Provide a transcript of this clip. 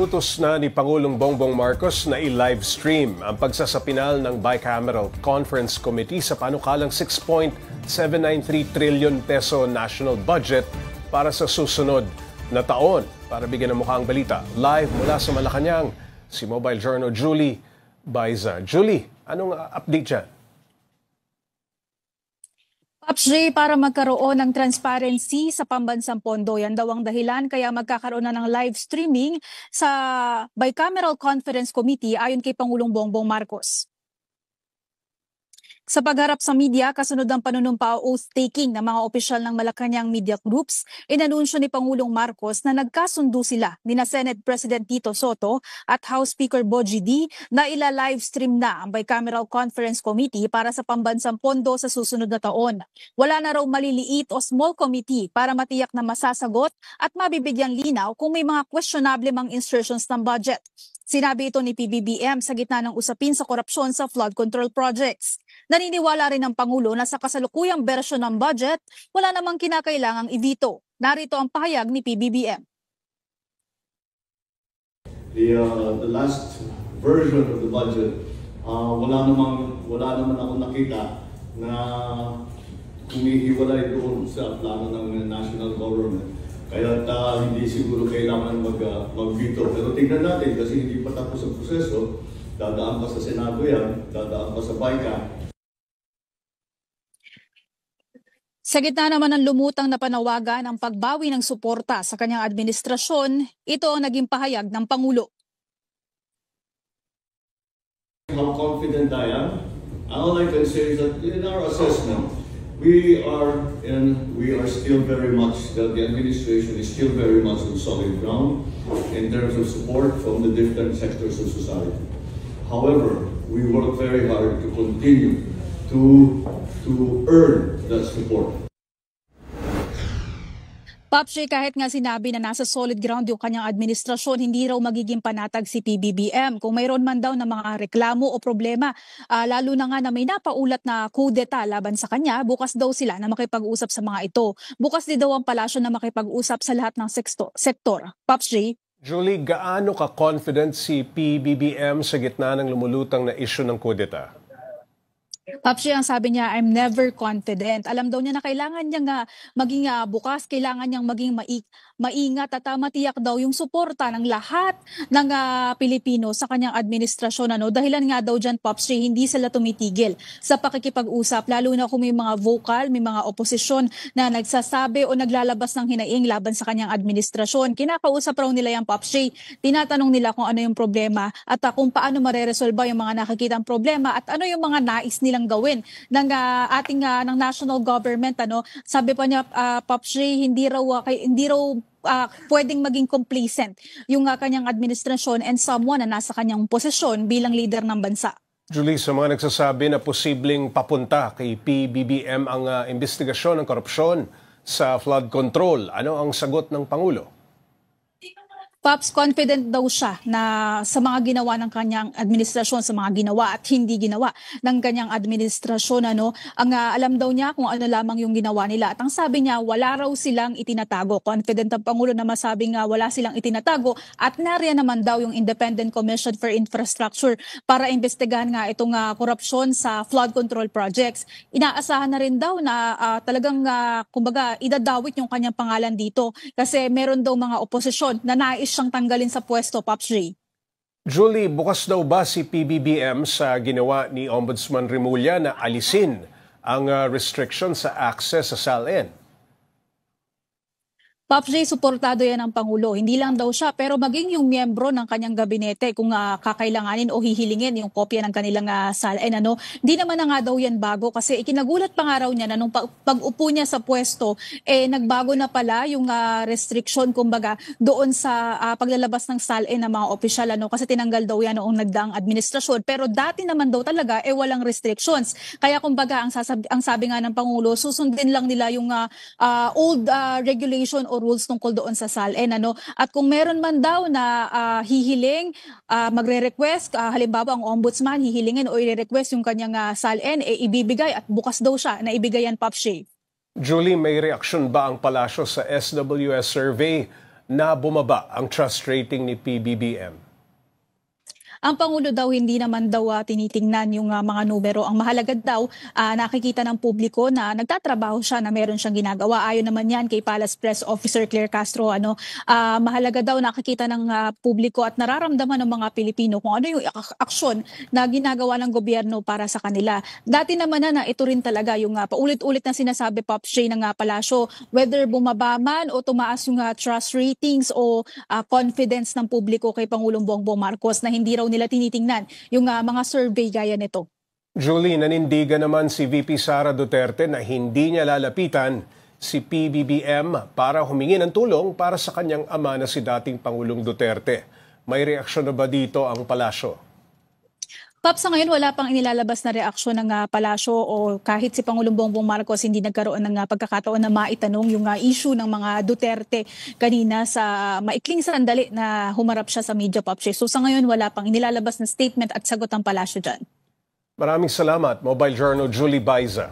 Inutos na ni Pangulong Bongbong Marcos na i-live stream ang pagsasapinal ng Bicameral Conference Committee sa panukalang 6.793 trillion peso national budget para sa susunod na taon. Para bigyan ng mukhang balita, live mula sa Malacanang, si Mobile Journal Julie Baiza. Julie, anong update dyan? Pops J, para magkaroon ng transparency sa pambansang pondo, yan daw ang dahilan kaya magkakaroon na ng live streaming sa Bicameral Conference Committee ayon kay Pangulong Bongbong Marcos. Sa pagharap sa media, kasunod ang panunumpa o oath-taking ng mga opisyal ng Malacanang media groups, inanunsyo ni Pangulong Marcos na nagkasundo sila ni Senate President Tito Sotto at House Speaker Bogie D na ila-livestream na ang Bicameral Conference Committee para sa pambansang pondo sa susunod na taon. Wala na raw maliliit o small committee para matiyak na masasagot at mabibigyang linaw kung may mga questionable mang insertions ng budget. Sinabi ito ni PBBM sa gitna ng usapin sa korupsyon sa flood control projects. Naniniwala rin ang Pangulo na sa kasalukuyang bersyon ng budget, wala namang kinakailangang i-veto. Narito ang pahayag ni PBBM. The last version of the budget, wala naman ako nakita na humihiwalay doon sa plano ng national government. Kaya hindi siguro kailangan mag-veto. Pero tingnan natin kasi hindi pa tapos ang proseso. Dadaan pa sa Senado yan, dadaan pa sa BICA. Sa gitna naman ng lumutang na panawagan ng pagbawi ng suporta sa kanyang administrasyon, ito ang naging pahayag ng Pangulo. How confident I am? All I can say is that in our assessment, we are still very much, the administration is still very much on solid ground in terms of support from the different sectors of society. However, we work very hard to continue to earn that support. Pops J, kahit nga sinabi na nasa solid ground yung kanyang administrasyon, hindi raw magiging panatag si PBBM. Kung mayroon man daw na mga reklamo o problema, lalo na nga na may napaulat na kudeta laban sa kanya, bukas daw sila na makipag-usap sa mga ito. Bukas din daw ang palasyo na makipag-usap sa lahat ng sektor. Pops J? Julie, gaano ka-confident si PBBM sa gitna ng lumulutang na issue ng kudeta? Pops J, ang sabi niya, I'm never confident. Alam daw niya na kailangan niya maging bukas, kailangan niyang maging maingat at matiyak daw yung suporta ng lahat ng Pilipino sa kanyang administrasyon. Dahilan nga daw dyan, Pops J, hindi sila tumitigil sa pakikipag-usap, lalo na kung may mga vocal, may mga oposisyon na nagsasabi o naglalabas ng hinaing laban sa kanyang administrasyon. Kinakausap raw nila yung Pops J, tinatanong nila kung ano yung problema at kung paano mareresolba yung mga nakikitang problema at ano yung mga nais nilang gawin ng ating ng national government. Sabi pa niya, Pops J, hindi raw pwedeng maging complacent yung kanyang administrasyon and someone na nasa kanyang posisyon bilang leader ng bansa. Julie, sa mga nagsasabi na posibleng papunta kay PBBM ang investigasyon ng korupsyon sa flood control, ano ang sagot ng Pangulo? Pops, confident daw siya na sa mga ginawa ng kanyang administrasyon, sa mga ginawa at hindi ginawa ng kanyang administrasyon. Ang alam daw niya kung ano lamang yung ginawa nila. At ang sabi niya, wala raw silang itinatago. Confident ang Pangulo na masabing wala silang itinatago at nariyan naman daw yung Independent Commission for Infrastructure para imbestigahan nga itong korupsyon sa flood control projects. Inaasahan na rin daw na talagang kumbaga idadawit yung kanyang pangalan dito kasi meron daw mga oposisyon na nais siyang tanggalin sa pwesto, Pops J. Julie, bukas daw ba si PBBM sa ginawa ni Ombudsman Remulla na alisin ang restriction sa access sa SALN? Pops J, suportado yan ng Pangulo. Hindi lang daw siya, pero maging yung miyembro ng kanyang gabinete kung kakailanganin o hihilingin yung kopya ng kanilang SALN. Hindi naman na nga daw yan bago kasi ikinagulat pa nga raw niya na nung pag-upo niya sa pwesto, nagbago na pala yung restriction kumbaga doon sa paglalabas ng SALN ng mga opisyal. Kasi tinanggal daw yan noong nagdaang administrasyon. Pero dati naman daw talaga walang restrictions. Kaya kumbaga ang sabi nga ng Pangulo, susundin lang nila yung old regulation o rules tungkol doon sa SALN. At kung meron man daw na hihiling, magre-request, halimbawa ang ombudsman, hihilingin o i-request yung kanyang SALN, ibibigay at bukas daw siya na ibigay yan, Pops J. Julie, may reaksyon ba ang palasyo sa SWS survey na bumaba ang trust rating ni PBBM? Ang Pangulo daw hindi naman daw tinitingnan yung mga numero. Ang mahalaga daw nakikita ng publiko na nagtatrabaho siya, na meron siyang ginagawa. Ayon naman yan kay Palace Press Officer Claire Castro. Mahalaga daw nakikita ng publiko at nararamdaman ng mga Pilipino kung ano yung aksyon na ginagawa ng gobyerno para sa kanila. Dati naman na ito rin talaga yung paulit-ulit na sinasabi, Pops Jay, ng Palasyo, whether bumaba man o tumaas yung trust ratings o confidence ng publiko kay Pangulong Bongbong Marcos, na hindi raw nila tinitingnan yung mga survey gaya nito. Julie, nanindigan naman si VP Sara Duterte na hindi niya lalapitan si PBBM para humingi ng tulong para sa kanyang ama na si dating Pangulong Duterte. May reaksyon na ba dito ang palasyo? Paps, sa ngayon wala pang inilalabas na reaksyon ng palasyo o kahit si Pangulong Bongbong Marcos hindi nagkaroon ng pagkakataon na maitanong yung issue ng mga Duterte kanina sa maikling sandali na humarap siya sa media, Pops. So sa ngayon wala pang inilalabas na statement at sagot ang palasyo dyan. Maraming salamat, Mobile Journal Julie Baiza.